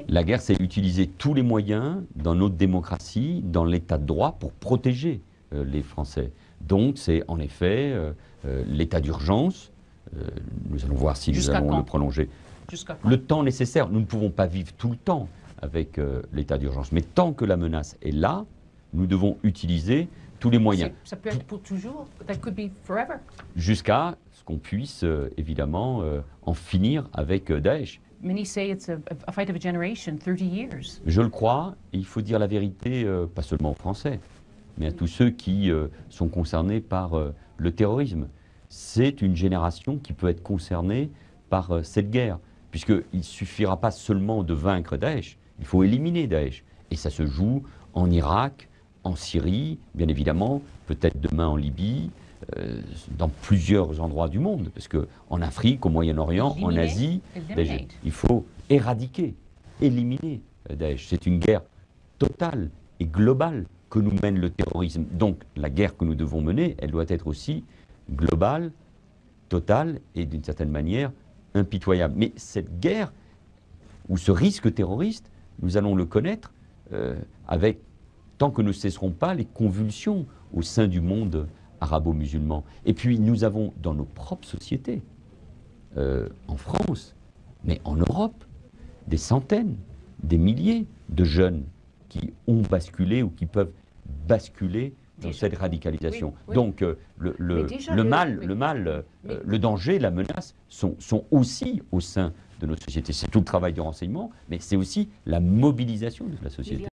La guerre, c'est utiliser tous les moyens dans notre démocratie, dans l'état de droit, pour protéger les Français. Donc, c'est en effet l'état d'urgence. Nous allons voir si nous allons le prolonger. Le temps nécessaire. Nous ne pouvons pas vivre tout le temps avec l'état d'urgence. Mais tant que la menace est là, nous devons utiliser tous les moyens. Ça peut être pour toujours, that could be forever. Jusqu'à ce qu'on puisse, évidemment, en finir avec Daesh. Many say it's a fight of a generation, 30 years. Je le crois, et il faut dire la vérité, pas seulement aux Français, mais à tous ceux qui sont concernés par le terrorisme. C'est une génération qui peut être concernée par cette guerre, puisqu'il ne suffira pas seulement de vaincre Daesh, il faut éliminer Daesh. Et ça se joue en Irak, en Syrie, bien évidemment, peut-être demain en Libye, dans plusieurs endroits du monde, parce qu'en Afrique, au Moyen-Orient, en Asie, il faut éradiquer, éliminer Daesh. C'est une guerre totale et globale que nous mène le terrorisme. Donc la guerre que nous devons mener, elle doit être aussi globale, totale et d'une certaine manière impitoyable. Mais cette guerre, ou ce risque terroriste, nous allons le connaître avec, tant que ne cesseront pas les convulsions au sein du monde arabo-musulman. Et puis nous avons dans nos propres sociétés, en France, mais en Europe, des centaines, des milliers de jeunes qui ont basculé ou qui peuvent basculer dans cette radicalisation. Oui. Donc le danger, la menace sont aussi au sein de nos sociétés. C'est tout le travail du renseignement, mais c'est aussi la mobilisation de la société.